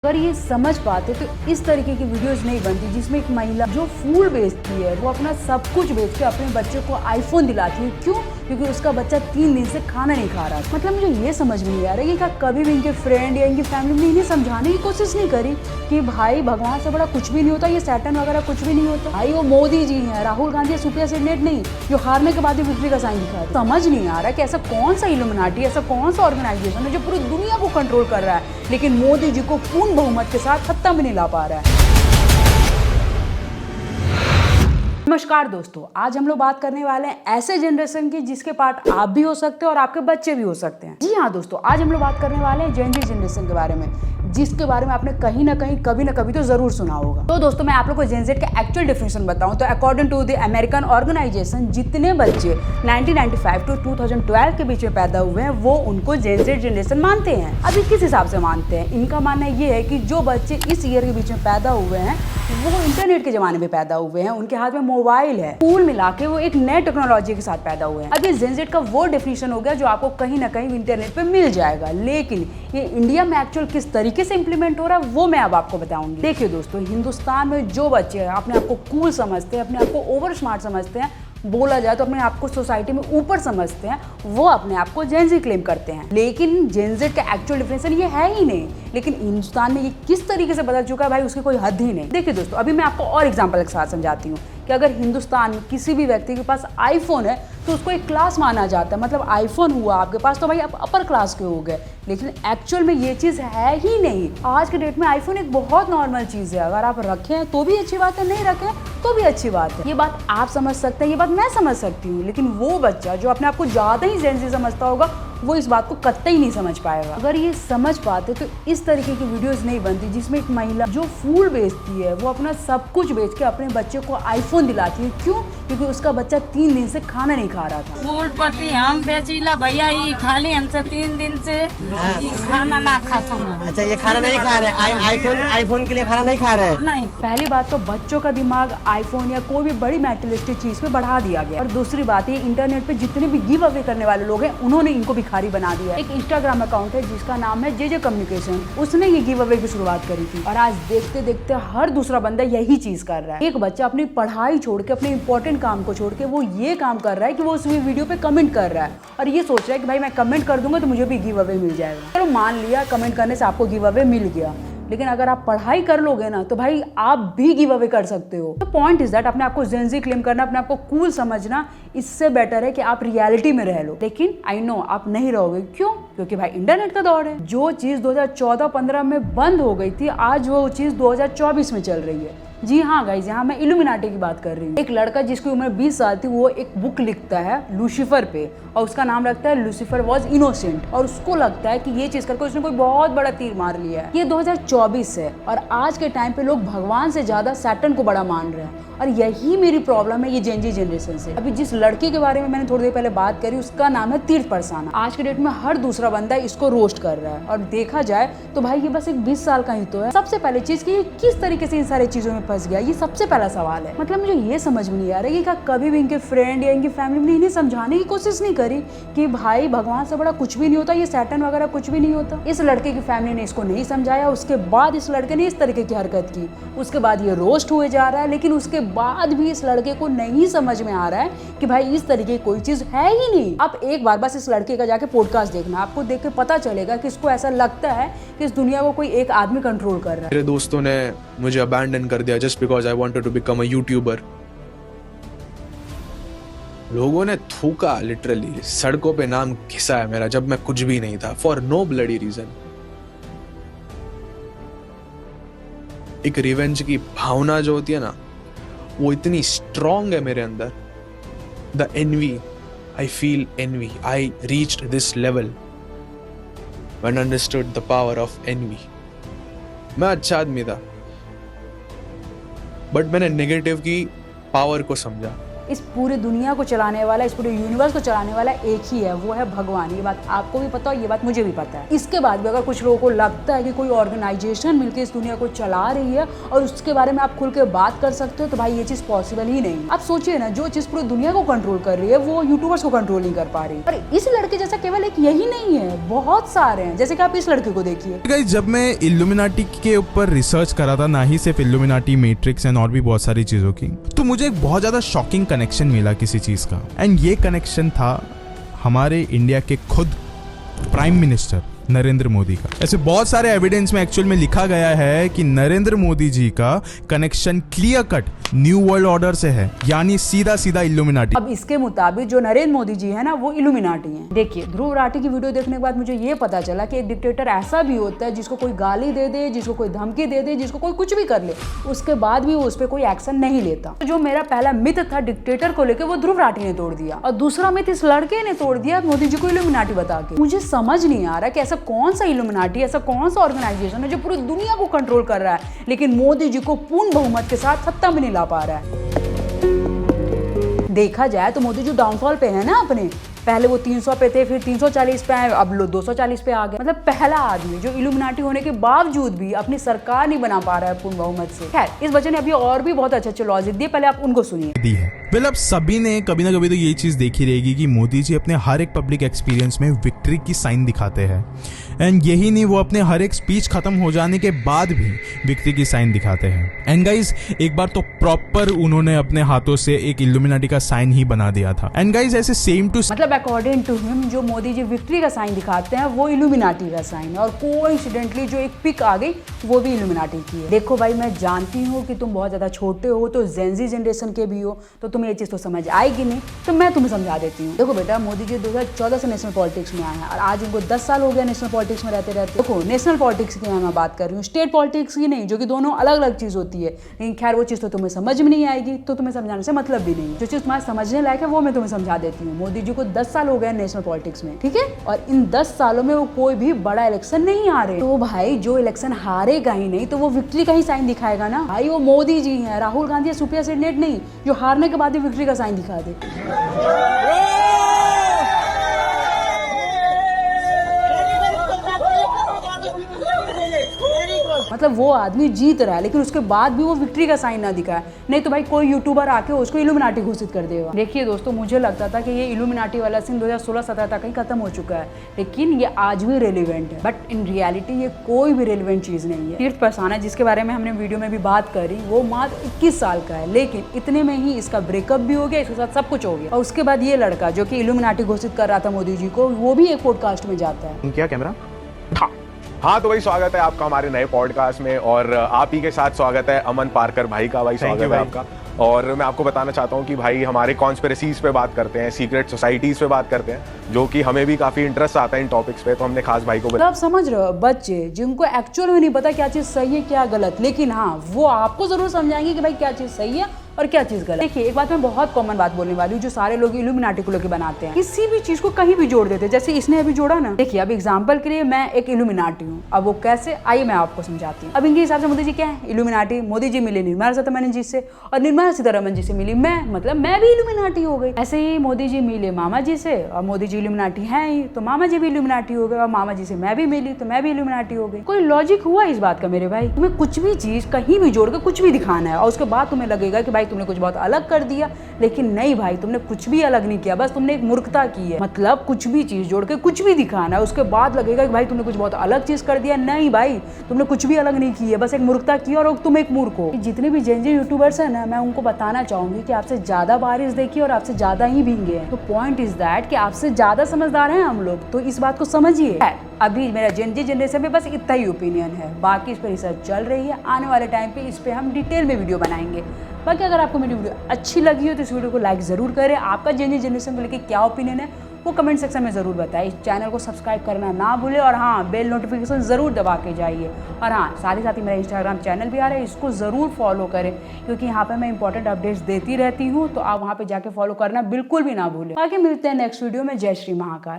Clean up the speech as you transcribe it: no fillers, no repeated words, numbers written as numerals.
अगर ये समझ पाते तो इस तरीके की वीडियोस नहीं बनती जिसमें एक महिला जो फूल बेचती है वो अपना सब कुछ बेच के अपने बच्चे को आईफोन दिलाती है। क्यों? क्योंकि उसका बच्चा 3 दिन से खाना नहीं खा रहा था। मतलब मुझे ये समझ में नहीं आ रहा है कि क्या कभी भी इनके फ्रेंड या इनकी फैमिली ने इन्हें समझाने की कोशिश नहीं करी कि भाई भगवान से बड़ा कुछ भी नहीं होता, ये सैटर्न वगैरह कुछ भी नहीं होता। भाई वो मोदी जी हैं, राहुल गांधी सुप्रिया सेनेट नहीं जो हारने के बाद भी विक्ट्री का साइन दिखा। समझ नहीं आ रहा कि ऐसा कौन सा इल्यूमिनाटी, ऐसा कौन सा ऑर्गेनाइजेशन है जो पूरी दुनिया को कंट्रोल कर रहा है लेकिन मोदी जी को पूर्ण बहुमत के साथ खत्म भी नहीं ला पा रहा है। नमस्कार दोस्तों, आज हम लोग बात करने वाले हैं ऐसे जनरेशन की जिसके पार्ट आप भी हो सकते हैं और आपके बच्चे भी हो सकते हैं। जी हाँ दोस्तों, आज हम लोग बात करने वाले हैं जेन ज़ी जनरेशन के बारे में, जिसके बारे में आपने कहीं ना कहीं कभी ना कभी तो जरूर सुना होगा। तो दोस्तों मैं आप लोग को जेन ज़ेड का एक्चुअल डेफिनेशन बताऊं तो according to the American organisation जितने बच्चे 1995 टू 2012 के बीच में पैदा हुए हैं वो उनको जेन ज़ेड जनरेशन मानते हैं। अभी किस हिसाब से मानते हैं? इनका मानना ये है कि जो बच्चे इस ईयर के बीच में पैदा हुए हैं वो इंटरनेट के जमाने में पैदा हुए हैं, उनके हाथ में मोबाइल है, कुल मिला के वो एक नए टेक्नोलॉजी के साथ पैदा हुए हैं। अब ये जेन ज़ेड का वो डेफिनेशन हो गया जो आपको कहीं ना कहीं इंटरनेट पे मिल जाएगा, लेकिन ये इंडिया में एक्चुअल किस तरीके से इंप्लीमेंट हो रहा है वो मैं अब आपको बताऊंगी। देखिए दोस्तों, हिंदुस्तान में जो बच्चे अपने आप को कूल समझते हैं, अपने आप को ओवर स्मार्ट समझते हैं, बोला जाए तो अपने आप को सोसाइटी में ऊपर समझते हैं, वो अपने आप को जेन ज़ी क्लेम करते हैं। लेकिन जेन ज़ेड का एक्चुअल डिफिनेशन ये है ही नहीं। लेकिन हिंदुस्तान में ये किस तरीके से बदल चुका है भाई, उसकी कोई हद ही नहीं। देखिए दोस्तों, अभी मैं आपको और एग्जांपल के साथ समझाती हूँ कि अगर हिंदुस्तान में किसी भी व्यक्ति के पास आईफोन है तो उसको एक क्लास माना जाता है। मतलब आईफोन हुआ आपके पास तो भाई आप अपर क्लास के हो गए, लेकिन एक्चुअल में ये चीज़ है ही नहीं। आज के डेट में आईफोन एक बहुत नॉर्मल चीज़ है, अगर आप रखें तो भी अच्छी बात है, नहीं रखें तो भी अच्छी बात है। ये बात आप समझ सकते हैं, ये बात मैं समझ सकती हूँ, लेकिन वो बच्चा जो अपने आप को ज़्यादा ही जेन ज़ी समझता होगा वो इस बात को कतई नहीं समझ पाएगा। अगर ये समझ पाते तो इस तरीके की वीडियोस नहीं बनती जिसमें एक महिला जो फूल बेचती है वो अपना सब कुछ बेच के अपने बच्चे को आईफोन दिलाती है। क्यों? क्योंकि उसका बच्चा 3 दिन से खाना नहीं खा रहा था। फूल पत्ती हम बेचीला भैया, ये खाली हमसे 3 दिन से खाना ना खाता हूँ। अच्छा, ये खाना नहीं खा रहे, आईफोन के लिए खाना नहीं खा रहे? नहीं। पहली बात तो बच्चों का दिमाग आईफोन या कोई भी बड़ी मेटेरियलिस्टिक चीज पे बढ़ा दिया गया, और दूसरी बात ये इंटरनेट पे जितने भी गिव अवे करने वाले लोग हैं उन्होंने इनको भिखारी बना दिया। एक इंस्टाग्राम अकाउंट है जिसका नाम है जे कम्युनिकेशन, उसने ये गिव अवे की शुरुआत करी थी और आज देखते देखते हर दूसरा बंदा यही चीज कर रहा है। एक बच्चा अपनी पढ़ाई छोड़ के, अपने इंपॉर्टेंट काम को छोड़ के वो ये काम कर रहा है कि वो उस वीडियो पे कमेंट कर रहा है और ये सोच रहा है कि भाई मैं कमेंट कर दूंगा तो मुझे भी गिव अवे मिल जाएगा। चलो मान लिया कमेंट करने से आपको गिव अवे मिल गया, लेकिन अगर आप पढ़ाई कर लोगे ना तो भाई आप भी गिव अवे कर सकते हो। तो पॉइंट इज दैट अपने आप को जेन ज़ी क्लेम करना, अपने आप को कूल समझना, इससे बेटर है कि आप रियलिटी में रह लो। लेकिन आई नो आप नहीं रहोगे। क्यों? क्योंकि भाई इंटरनेट का दौर है। जो चीज 2014-15 में बंद हो गई थी आज वो चीज 2024 में चल रही है। जी हाँ गाइस, यहाँ मैं इल्यूमिनाटी की बात कर रही हूँ। एक लड़का जिसकी उम्र 20 साल थी वो एक बुक लिखता है लूसीफर पे और उसका नाम रखता है लूसीफर वॉज इनोसेंट, और उसको लगता है कि ये चीज करके उसने कोई बहुत बड़ा तीर मार लिया है। ये 2024 है और आज के टाइम पे लोग भगवान से ज्यादा सैटर्न को बड़ा मान रहे हैं, और यही मेरी प्रॉब्लम है ये जेन ज़ी जनरेशन से। अभी जिस लड़के के बारे में मैंने थोड़ी देर पहले बात करी उसका नाम है तीर्थ परसाना। आज के डेट में हर दूसरा बंदा इसको रोस्ट कर रहा है, और देखा जाए तो भाई ये बस एक 20 साल का ही तो है। सबसे पहले चीज कि ये किस तरीके से इन सारी चीजों में फंस गया, ये सबसे पहला सवाल है। मतलब मुझे ये समझ में नहीं आ रहा है कि क्या कभी भी इनके फ्रेंड या इनकी फैमिली ने इन्हें समझाने की कोशिश नहीं करी कि भाई भगवान से बड़ा कुछ भी नहीं होता, ये सैटर्न वगैरह कुछ भी नहीं होता। इस लड़के की फैमिली ने इसको नहीं समझाया, उसके बाद इस लड़के ने इस तरीके की हरकत की, उसके बाद ये रोस्ट हुए जा रहा है, लेकिन उसके बाद भी इस लड़के को नहीं समझ में आ रहा है कि भाई इस तरीके की कोई चीज है ही नहीं। आप एक बार बस इस लड़के का जाके पॉडकास्ट देखना, आपको देख के पता चलेगा कि इसको ऐसा लगता है कि इस दुनिया को कोई एक आदमी कंट्रोल कर रहा है। मेरे दोस्तों ने मुझे अबैंडन कर दिया just because I wanted to become a YouTuber. लोगों ने थूका, लिटरली सड़कों पे नाम घिसा है मेरा जब मैं कुछ भी नहीं था, फॉर नो ब्लडी रीजन। एक रिवेंज की भावना जो होती है ना वो इतनी स्ट्रॉन्ग है मेरे अंदर। The envy, I feel envy, I reached this level when understood the power of envy. मैं अच्छा आदमी था बट मैंने नेगेटिव की पावर को समझा इस पूरी दुनिया को चलाने वाला, इस पूरे यूनिवर्स को चलाने वाला एक ही है, वो है भगवान। ये बात आपको भी पता है, ये बात मुझे भी पता है। इसके बाद भी अगर कुछ लोगों को लगता है कि कोई ऑर्गेनाइजेशन मिलकर इस दुनिया को चला रही है और उसके बारे में आप खुल के बात कर सकते हो, तो भाई ये चीज़ पॉसिबल ही नहीं। आप सोचिए ना, जो चीज़ पूरी दुनिया को कंट्रोल कर रही है वो यूट्यूबर्स को कंट्रोल नहीं कर पा रही। और इस लड़के जैसा केवल एक यही नहीं है, बहुत सारे हैं। जैसे कि आप इस लड़के को देखिए। गाइस, जब मैं इल्यूमिनाटी के ऊपर रिसर्च करा था, ना ही सिर्फ इल्यूमिनाटी, मैट्रिक्स एंड और भी बहुत सारी चीज़ों की, तो मुझे एक बहुत ज़्यादा शॉकिंग कनेक्शन मिला किसी चीज़ का। एंड ये कनेक्शन था हमारे इंडिया के खुद प्राइम मिनिस्टर नरेंद्र मोदी का। ऐसे बहुत सारे एविडेंस में एक्चुअल में लिखा गया है कि नरेंद्र मोदी जी का connection clear cut new world order से है, यानी सीधा सीधा इल्यूमिनाटी। अब इसके मुताबिक जो नरेंद्र मोदी जी है ना, वो इल्यूमिनाटी हैं। देखिए, ध्रुव राठी की वीडियो देखने के बाद मुझे ये पता चला कि एक डिक्टेटर ऐसा भी होता है जिसको कोई गाली दे दे, जिसको कोई धमकी दे दे, जिसको कोई कुछ भी कर ले, उसके बाद भी वो उस पर कोई एक्शन नहीं लेता। तो जो मेरा पहला मिथ था डिक्टेटर को लेकर, वो ध्रुव राठी ने तोड़ दिया। और दूसरा मिथ इस लड़के ने तोड़ दिया मोदी जी को इल्यूमिनाटी बता के। मुझे समझ नहीं आ रहा कि ऐसा कौन सा इल्यूमिनाटी, ऐसा कौन सा ऑर्गेनाइजेशन है जो पूरी दुनिया को कंट्रोल कर रहा है, लेकिन मोदी जी को पूर्ण बहुमत के साथ सत्ता में नहीं ला पा रहा है। देखा जाए तो मोदी जी डाउनफॉल पे है ना अपने। पहले वो 300 पे थे, फिर 340 पे आए, अब लोग 240 पे आ गए। मतलब पहला आदमी जो इल्यूमिनाटी होने के बावजूद भी अपनी सरकार नहीं बना पा रहा है पूर्ण बहुमत से। खैर, इस बच्चे ने अभी और भी बहुत अच्छे लॉजिक दिए, पहले आप उनको सुनिए। दी है वेल, अब सभी ने कभी ना कभी तो ये चीज देखी रहेगी कि मोदी जी अपने हर एक पब्लिक एक्सपीरियंस में विक्ट्री की साइन दिखाते हैं। एंड यही नहीं, वो अपने हर एक स्पीच खत्म हो जाने के बाद भी विक्ट्री की साइन दिखाते हैं। एंड गाइज, एक बार तो प्रॉपर उन्होंने अपने हाथों से एक इल्यूमिनाटी का साइन ही बना दिया था। एंड गाइज, ऐसे सेम टू मतलब अकॉर्डिंग टू हिम जो मोदी जी विक्ट्री का साइन दिखाते हैं वो इल्यूमिनाटी का साइन है, और कोइंसिडेंटली जो एक पिक आ गई वो भी इल्यूमिनाटी की है। देखो भाई, मैं जानती हूँ कि तुम बहुत ज्यादा छोटे हो, तो जेनजी जनरेशन के भी हो, तो तुम्हें ये चीज तो समझ आएगी नहीं, तो मैं तुम्हें समझा देती हूँ। देखो बेटा, मोदी जी 2014 से नेशनल पॉलिटिक्स में आए हैं और आज उनको 10 साल हो गया नेशनल पॉलिटिक्स में रहते रहते। देखो, नेशनल पॉलिटिक्स की मैं बात कर रही हूँ, स्टेट पॉलिटिक्स की नहीं, जो कि दोनों अलग अलग चीज होती है। लेकिन खैर, वो चीज तो तुम्हें समझ में नहीं आएगी, तो तुम्हें समझाने से मतलब भी नहीं है। जो चीज तुम्हारे समझने लायक है वो मैं तुम्हें समझा देती हूँ। मोदी जी को 10 साल हो गए नेशनल पॉलिटिक्स में, ठीक है, और इन 10 सालों में वो कोई भी बड़ा इलेक्शन नहीं हारे। तो भाई, जो इलेक्शन हारेगा ही नहीं तो वो विक्ट्री का ही साइन दिखाएगा ना। भाई, वो मोदी जी हैं, राहुल गांधी या सुप्रिया सेनेट नहीं, जो हारने के बाद भी विक्ट्री का साइन दिखा दे। मतलब वो आदमी जीत रहा है, लेकिन उसके बाद भी वो विक्ट्री का साइन ना दिखाए, नहीं तो भाई कोई यूट्यूबर आके उसको इल्यूमिनाटी घोषित कर देगा। देखिए दोस्तों, मुझे लगता था कि ये इल्यूमिनाटी वाला सीन 2016-17 तक ही खत्म हो चुका है, लेकिन ये आज भी रेलिवेंट है। बट इन रियलिटी ये कोई भी रेलिवेंट चीज नहीं है। तीर्थ परसाना, जिसके बारे में हमने वीडियो में भी बात करी, वो मात्र 21 साल का है, लेकिन इतने में ही इसका ब्रेकअप भी हो गया, इसके साथ सब कुछ हो गया। और उसके बाद ये लड़का जो कि इल्यूमिनाटी घोषित कर रहा था मोदी जी को, वो भी एक पॉडकास्ट में जाता है। क्या कैमरा? हाँ, तो भाई स्वागत है आपका हमारे नए पॉडकास्ट में, और आप ही के साथ स्वागत है अमन पारकर भाई का। भाई स्वागत है आपका। और मैं आपको बताना चाहता हूँ कि भाई हमारे कॉन्स्पिरेसीज पे बात करते हैं, सीक्रेट सोसाइटीज पे बात करते हैं, जो कि हमें भी काफी इंटरेस्ट आता है इन टॉपिक्स पे, तो हमने खास भाई को आप समझ रहे हो, बच्चे जिनको एक्चुअल में नहीं पता क्या चीज सही है क्या गलत, लेकिन हाँ वो आपको जरूर समझाएंगे कि भाई क्या चीज सही है और क्या चीज गलत। देखिए, एक बात मैं बहुत कॉमन बात बोलने वाली हूँ, जो सारे लोग इल्यूमिनाटी को लेकर बनाते हैं, किसी भी चीज को कहीं भी जोड़ देते हैं, जैसे इसने अभी जोड़ा ना। देखिए, अब एग्जांपल के लिए मैं एक इल्यूमिनाटी हूँ, अब वो कैसे, आइए मैं आपको समझाती हूँ। अब इनके हिसाब से मोदी जी क्या है? इल्यूमिनाटी। मोदी जी मिले निर्मला सीतारमण जी से, और निर्मला सीतारमण जी से मिली मैं, मतलब मैं भी इल्यूमिनाटी हो गई। ऐसे ही मोदी जी मिले मामा जी से, और मोदी जी इल्यूमिनाटी हैं ही, तो मामा जी भी इल्यूमिनाटी हो गए, और मामा जी से मैं भी मिली तो मैं भी इल्यूमिनाटी हो गई। कोई लॉजिक हुआ इस बात का मेरे भाई? तुम्हें कुछ भी चीज कहीं भी जोड़ के कुछ भी दिखाना है, और उसके बाद तुम्हें लगेगा कि भाई तुमने कुछ बहुत अलग कर दिया, लेकिन नहीं भाई, तुमने कुछ भी अलग नहीं किया, बस तुमने एक मूर्खता की है। मतलब कुछ भी चीज जोड़ के कुछ भी दिखाना है, उसके बाद लगेगा कि भाई तुमने कुछ बहुत अलग चीज कर दिया। नहीं भाई, तुमने कुछ भी अलग नहीं की है, बस एक मूर्खता की, और तुम एक मूर्ख हो। जितने भी जेनजी यूट्यूबर्स हैं ना, मैं उनको बताना चाहूंगी कि आपसे ज्यादा बारिश देखी और आपसे ज्यादा ही भींगे हैं। तो पॉइंट इज दैट कि आपसे ज्यादा समझदार हैं हम लोग, तो इस बात को समझिए। अभी मेरा जेनजी जनरेशन में बस इतना ही ओपिनियन है, बाकी इस पर रिसर्च चल रही है, आने वाले टाइम पे इस पे हम डिटेल में वीडियो बनाएंगे। बाकी अगर आपको मेरी वीडियो अच्छी लगी हो तो इस वीडियो को लाइक ज़रूर करें। आपका जेनजी जनरेशन को लेकर क्या ओपिनियन है वो कमेंट सेक्शन में ज़रूर बताएं। इस चैनल को सब्सक्राइब करना ना भूलें, और हाँ, बेल नोटिफिकेशन ज़रूर दबा के जाइए। और हाँ, साथ ही मेरा इंस्टाग्राम चैनल भी आ रहा है, इसको ज़रूर फॉलो करें, क्योंकि यहाँ पे मैं इंपॉर्टेंट अपडेट्स देती रहती हूँ, तो आप वहाँ पे जाके फॉलो करना बिल्कुल भी ना भूलें। आगे मिलते हैं नेक्स्ट वीडियो में। जय श्री महाकाल।